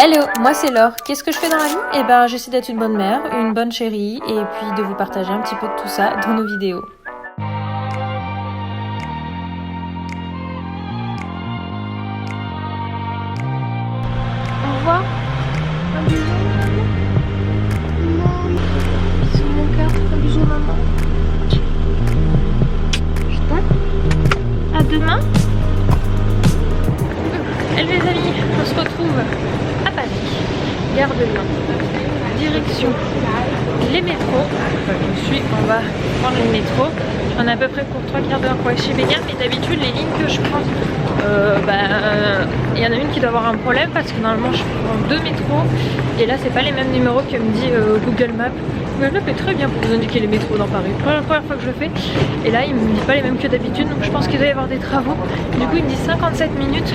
Hello, moi c'est Laure. Qu'est-ce que je fais dans la vie? Eh ben, j'essaie d'être une bonne mère, une bonne chérie, et puis de vous partager un petit peu de tout ça dans nos vidéos. Au revoir. Un bisou. Bisous mon cœur. Un bisou maman. Je t'aime. À demain. Allez les amis, on se retrouve à Paris, gare de Lyon, direction les métros. On va prendre le métro. On a à peu près pour 3 quarts d'heure pour aller chez Béga, mais d'habitude les lignes que je prends, il y en a une qui doit avoir un problème parce que normalement je prends 2 métros et là c'est pas les mêmes numéros que me dit Google Maps. Google Maps est très bien pour vous indiquer les métros dans Paris. Première fois que je le fais et là il me dit pas les mêmes que d'habitude, donc je pense qu'il doit y avoir des travaux. Du coup il me dit 57 minutes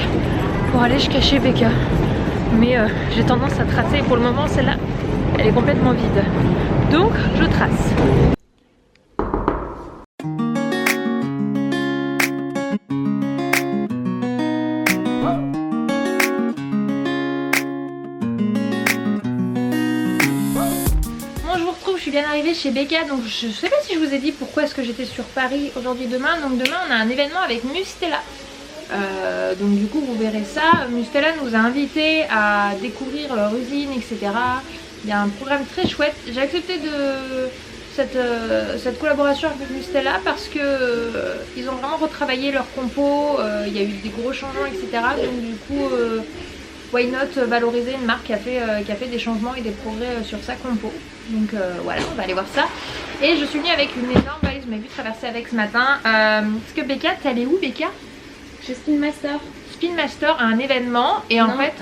pour aller jusqu'à chez Béga, mais j'ai tendance à tracer et pour le moment celle-là elle est complètement vide, donc je trace. Bon, je vous retrouve, je suis bien arrivée chez Béga, donc je sais pas si je vous ai dit pourquoi est-ce que j'étais sur Paris aujourd'hui demain. Donc demain on a un événement avec Mustela. Donc du coup vous verrez ça. Mustela nous a invités à découvrir leur usine, etc. Il y a un programme très chouette. J'ai accepté de cette collaboration avec Mustela parce que ils ont vraiment retravaillé leur compo. Il y a eu des gros changements, etc. Donc du coup why not valoriser une marque qui a fait des changements et des progrès sur sa compo. Donc voilà, on va aller voir ça. Et je suis venue avec une énorme valise, vous m'avez vu traverser avec ce matin. Parce que Béga, t'es allée où Béga? Chez Spin Master. Spin Master a un événement et en fait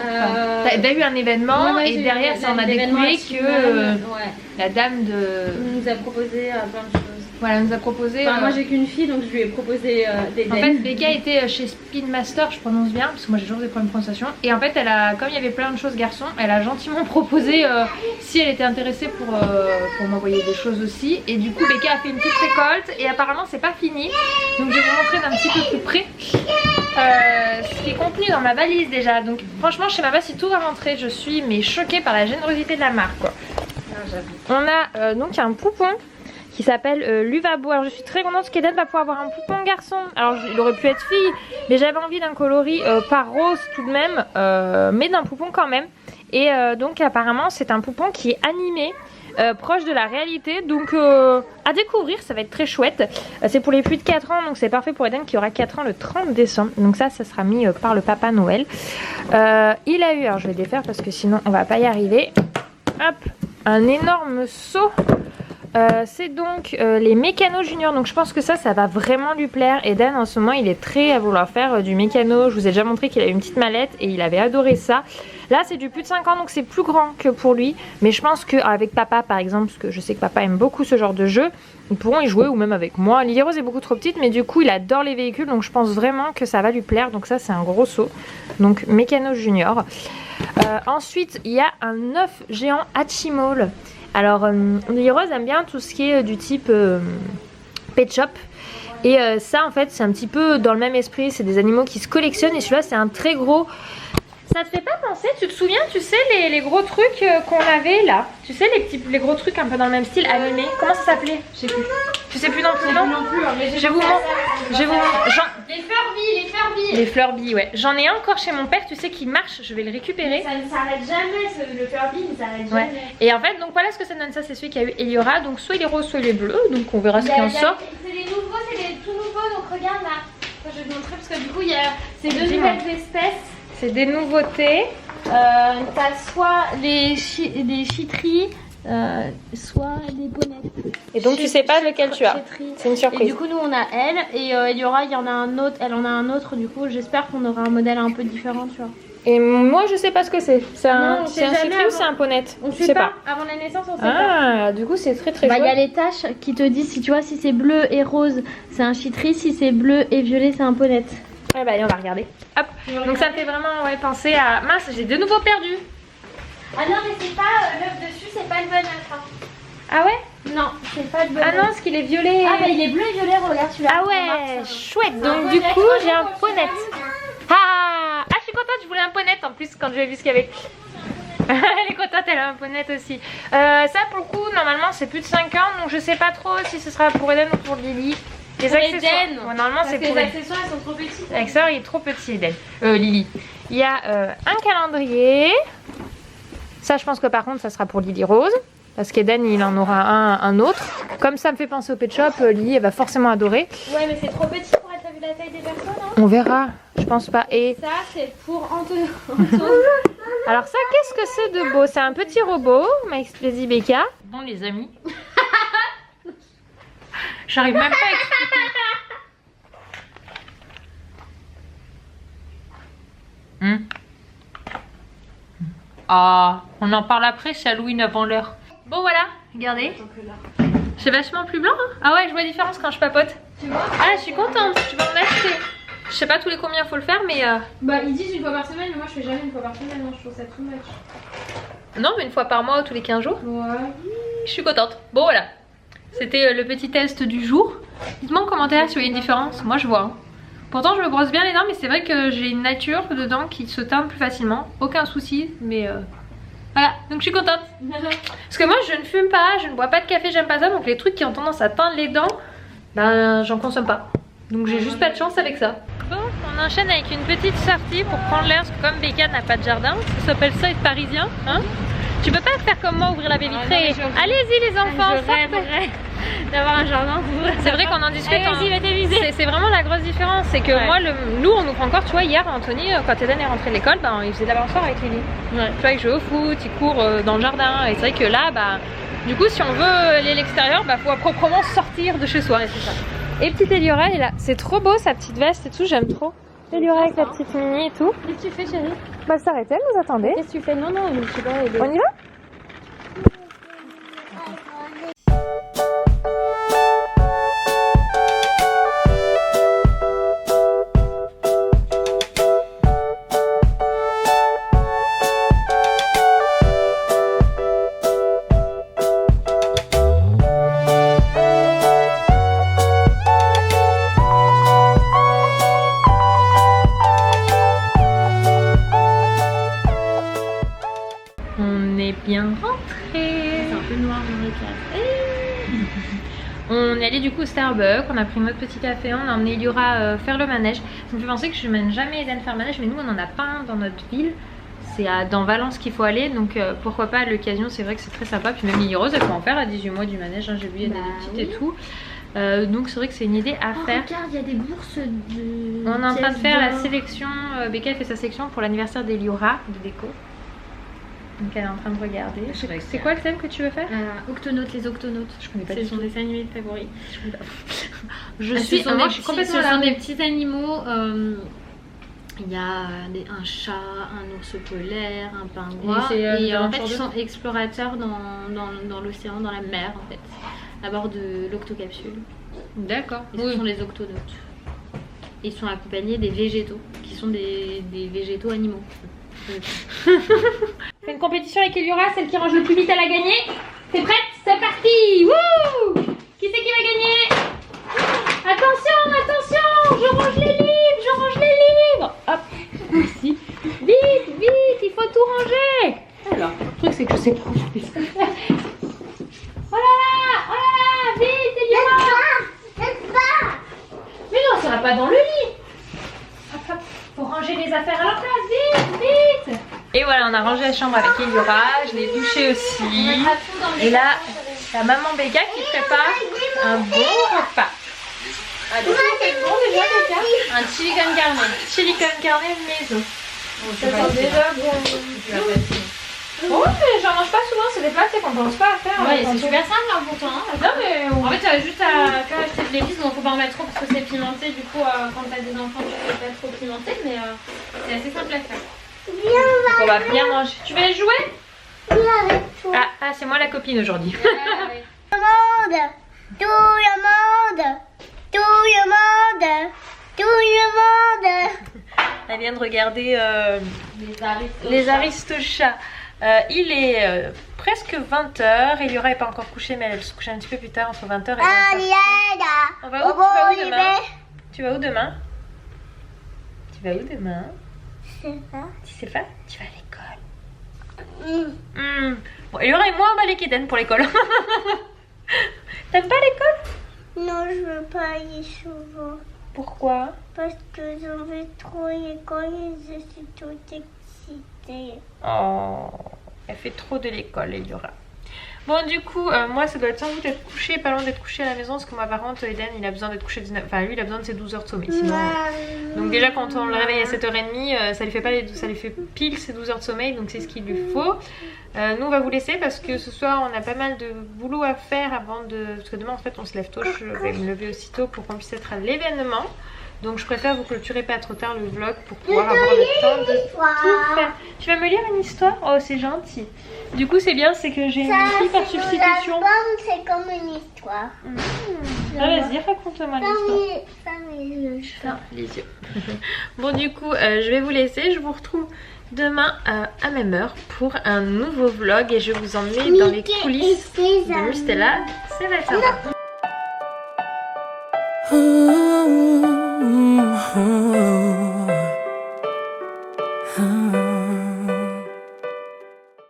t'as eu un événement et derrière ça on a découvert que la dame nous a proposé plein de choses. Voilà, nous a proposé. Enfin, moi j'ai qu'une fille donc je lui ai proposé des dames. En fait Béga était chez Spin Master, je prononce bien parce que moi j'ai toujours des problèmes de prononciation. Et en fait comme il y avait plein de choses garçons, elle a gentiment proposé si elle était intéressée pour m'envoyer des choses aussi. Et du coup Béga a fait une petite récolte et apparemment c'est pas fini. Donc je vais vous montrer d'un petit peu plus près ce qui est contenu dans ma valise déjà. Donc franchement je sais même pas si tout va rentrer. Je suis mais choquée par la générosité de la marque quoi. On a donc un poupon qui s'appelle Luvabo. Alors je suis très contente qu'Eden va pouvoir avoir un poupon garçon. Alors il aurait pu être fille, mais j'avais envie d'un coloris pas rose tout de même, mais d'un poupon quand même. Et donc apparemment c'est un poupon qui est animé, proche de la réalité, donc à découvrir, ça va être très chouette. C'est pour les plus de 4 ans, donc c'est parfait pour Eden qui aura 4 ans le 30 décembre. Donc ça sera mis par le Papa Noël. Il a eu, alors je vais défaire parce que sinon on va pas y arriver. Hop, un énorme seau. C'est donc les mécanos juniors, donc je pense que ça va vraiment lui plaire. Eden en ce moment il est très à vouloir faire du mécano. Je vous ai déjà montré qu'il a une petite mallette et il avait adoré ça. Là c'est du plus de 5 ans donc c'est plus grand que pour lui, mais je pense qu'avec papa par exemple, parce que je sais que papa aime beaucoup ce genre de jeu, ils pourront y jouer ou même avec moi. Lily Rose est beaucoup trop petite mais du coup il adore les véhicules, donc je pense vraiment que ça va lui plaire. Donc ça c'est un gros saut, donc mécano junior. Ensuite il y a un œuf géant Hatchimals. Alors Lily Rose aime bien tout ce qui est du type pet shop. Et ça en fait c'est un petit peu dans le même esprit, c'est des animaux qui se collectionnent. Et celui-là c'est un très gros. Ça te fait pas penser, tu te souviens, tu sais les gros trucs qu'on avait là, tu sais les gros trucs un peu dans le même style animés. Comment ça s'appelait? Je sais plus. Tu sais plus non plus non plus. Je vous montre. Les Furby, ouais. J'en ai un encore chez mon père, tu sais, qui marche. Je vais le récupérer. Ça ne s'arrête jamais, le Furby ne s'arrête jamais. Ouais. Et en fait, donc voilà ce que ça donne. Ça, c'est celui qui a eu Eliora. Donc soit il est rose, soit il est bleu. Donc on verra ce qui en sort. C'est les nouveaux, c'est les tout nouveaux. Donc regarde là. Je vais te montrer parce que du coup il y a ces deux nouvelles espèces. C'est des nouveautés. T'as soit les chitteries, soit des bonnettes. Et donc tu sais pas lequel tu as. C'est une surprise. Et du coup nous on a elle et Eliora il y en a un autre, elle en a un autre. Du coup j'espère qu'on aura un modèle un peu différent, tu vois. Et moi je sais pas ce que c'est. C'est un chitterie ou c'est un ponette? On sait pas. Avant la naissance on sait pas. Ah du coup c'est très très chouette. Il y a les taches qui te disent si tu vois si c'est bleu et rose c'est un chitterie, si c'est bleu et violet c'est un ponette. Ouais bah allez on va regarder. Hop. Donc ça me fait vraiment penser à... Mince j'ai de nouveau perdu. Ah non mais c'est pas l'œuf dessus, c'est pas le bon œuf. Ah ouais? Non, c'est pas le bon. Ah non, parce qu'il est violet. Ah bah il est bleu et violet, regarde celui-là. Ah ouais, chouette. Donc du coup j'ai un ponette. Ah je suis contente, je voulais un ponette en plus quand j'ai vu ce qu'il y avait. Elle est contente, elle a un ponette aussi. Ça pour le coup, normalement c'est plus de 5 ans, donc je sais pas trop si ce sera pour Eden ou pour Lily. Les accessoires. Ouais, normalement c'est pour les accessoires, ils sont trop petits. L'accessoire il est trop petit Eden. Lily. Il y a un calendrier. Ça je pense que par contre ça sera pour Lily Rose. Parce qu'Eden il en aura un autre. Comme ça me fait penser au Pet Shop, Lily elle va forcément adorer. Ouais mais c'est trop petit pour être vu la taille des personnes. Hein. On verra, je pense pas. Et ça c'est pour Antonio. alors ça qu'est-ce que c'est de beau? C'est un petit robot, m'a expliqué Becca. Bon les amis. J'arrive même pas à expliquer. Ah, on en parle après, c'est Halloween avant l'heure. Bon voilà, regardez. C'est vachement plus blanc. Hein, ah ouais, je vois la différence quand je papote. Tu vois? Ah, je suis contente, je vais en acheter. Je sais pas tous les combien faut le faire, mais... Bah ils disent une fois par semaine, mais moi je fais jamais une fois par semaine, non, je trouve ça too much. Non, mais une fois par mois ou tous les 15 jours. Ouais. Je suis contente. Bon voilà, c'était le petit test du jour. Dites-moi en commentaire si vous voyez une différence. Moi je vois. Hein. Pourtant je me brosse bien les dents, mais c'est vrai que j'ai une nature de dents qui se teint plus facilement. Aucun souci, mais voilà, donc je suis contente. Parce que moi je ne fume pas, je ne bois pas de café, j'aime pas ça. Donc les trucs qui ont tendance à teindre les dents, ben j'en consomme pas. Donc j'ai juste pas de chance avec ça. Bon, on enchaîne avec une petite sortie pour prendre l'air. Parce que comme Becca n'a pas de jardin, ça s'appelle ça être parisien. Hein, tu peux pas faire comme moi, ouvrir la baie vitrée. Allez-y les enfants, sortez. D'avoir un jardin. C'est vrai qu'on en discute. C'est vraiment la grosse différence. C'est que moi, nous on ouvre encore. Tu vois, hier, Anthony, quand Eden est rentré de l'école, ben, il faisait de la balançoire avec Lily. Ouais. Tu vois, il joue au foot, il court dans le jardin. Et c'est vrai que là, bah, du coup, si on veut aller à l'extérieur, bah, faut proprement sortir de chez soi. Et c'est ça. Et petite Eliora, elle est là. C'est trop beau sa petite veste et tout, j'aime trop. Eliora avec la petite mini et tout. Qu'est-ce que tu fais, chérie? Bah, s'arrêter, elle nous attendait. Qu'est-ce que tu fais? Non, non, je sais pas. On y va? Bien rentré. C'est un peu noir dans les classes. On est allé du coup au Starbucks, on a pris notre petit café, on a emmené Eliora faire le manège. Ça me fait penser que je mène jamais Eden faire le manège, mais nous on en a pas un dans notre ville. C'est dans Valence qu'il faut aller, donc pourquoi pas à l'occasion, c'est vrai que c'est très sympa. Puis même Lily Rose, elle peut en faire à 18 mois du manège, hein, j'ai vu, il y a des petites et tout. Donc c'est vrai que c'est une idée à faire. Regarde, il y a des bourses de... On est en train de faire la sélection, Becca fait sa sélection pour l'anniversaire d'Eliora de déco. Donc elle est en train de regarder. C'est quoi le thème que tu veux faire? Octonautes, les octonautes. Je connais pas. C'est son dessin animé favori. Je suis complètement ce sont des petits animaux. Il y a un chat, un ours polaire, un pingouin. Et en fait, ils sont explorateurs dans l'océan, dans la mer en fait, à bord de l'octocapsule. D'accord. Ce sont les octonautes. Ils sont accompagnés des végétaux, qui sont des végétaux animaux. Fais une compétition avec Eliora, celle qui range le plus vite elle a gagné. T'es prête? C'est parti. Wouh! Qui c'est qui va gagner? Attention, attention, je range les livres, Hop, ici. Vite, vite, il faut tout ranger. Alors, le truc c'est que je sais pas où je fais ça. Oh là, vite Eliora. Mais non, ça va pas dans le lit. Hop, hop. Faut ranger les affaires à leur place, vite, vite. Et voilà, on a rangé la chambre avec Eliora, je l'ai douchée aussi. Et là, la maman Becca qui prépare un bon repas. Ah, qu'est-ce que c'est bon déjà, Becca? Un chili con carne. Chili con carne maison. Ça sent déjà bon. Oh, mais j'en mange pas souvent, c'est des plats qu'on pense pas à faire. Ouais, c'est super simple hein, pourtant. Hein. Non, mais en fait, t'as juste à faire acheter de l'épice, donc faut pas en mettre trop parce que c'est pimenté. Du coup, quand t'as des enfants, tu peux pas trop pimenter, mais c'est assez simple à faire. Donc on va bien manger. Tu veux jouer? Ah, c'est moi la copine aujourd'hui. Tout le monde, tout le monde, tout le monde, tout le monde. Elle vient de regarder les Aristochats. Il est presque 20h. Eliora n'est pas encore couchée, mais elle se couche un petit peu plus tard, entre 20h et 20h. On va où? Tu vas où demain? Tu vas où demain? Tu sais pas? Tu vas à l'école. Bon, Elora et moi on va aller Kéden pour l'école. T'aimes pas l'école? Non, je veux pas aller souvent. Pourquoi? Parce que j'en vais trop l'école et je suis toute excitée. Oh, elle fait trop de l'école, Elora. Bon, du coup, moi ça doit être sans doute être couché, pas loin d'être couché à la maison, parce que moi par contre, Eden il a besoin d'être couché 19... Enfin, lui il a besoin de ses 12 heures de sommeil. Sinon... Donc, déjà, quand on le réveille à 7h30, ça lui fait pas ça lui fait pile ses 12 heures de sommeil, donc c'est ce qu'il lui faut. Nous, on va vous laisser parce que ce soir on a pas mal de boulot à faire avant de. Parce que demain en fait, on se lève tôt, je vais me lever aussitôt pour qu'on puisse être à l'événement. Donc je préfère vous clôturer pas trop tard le vlog pour pouvoir avoir le temps de tout faire. Tu vas me lire une histoire? Oh, c'est gentil. Du coup, c'est bien, c'est que j'ai une fille par substitution. C'est comme une histoire. Ah, vas-y, raconte-moi l'histoire. Ferme les yeux. Bon, du coup, je vais vous laisser. Je vous retrouve demain à même heure pour un nouveau vlog et je vous emmène dans les coulisses de Mustela. C'est la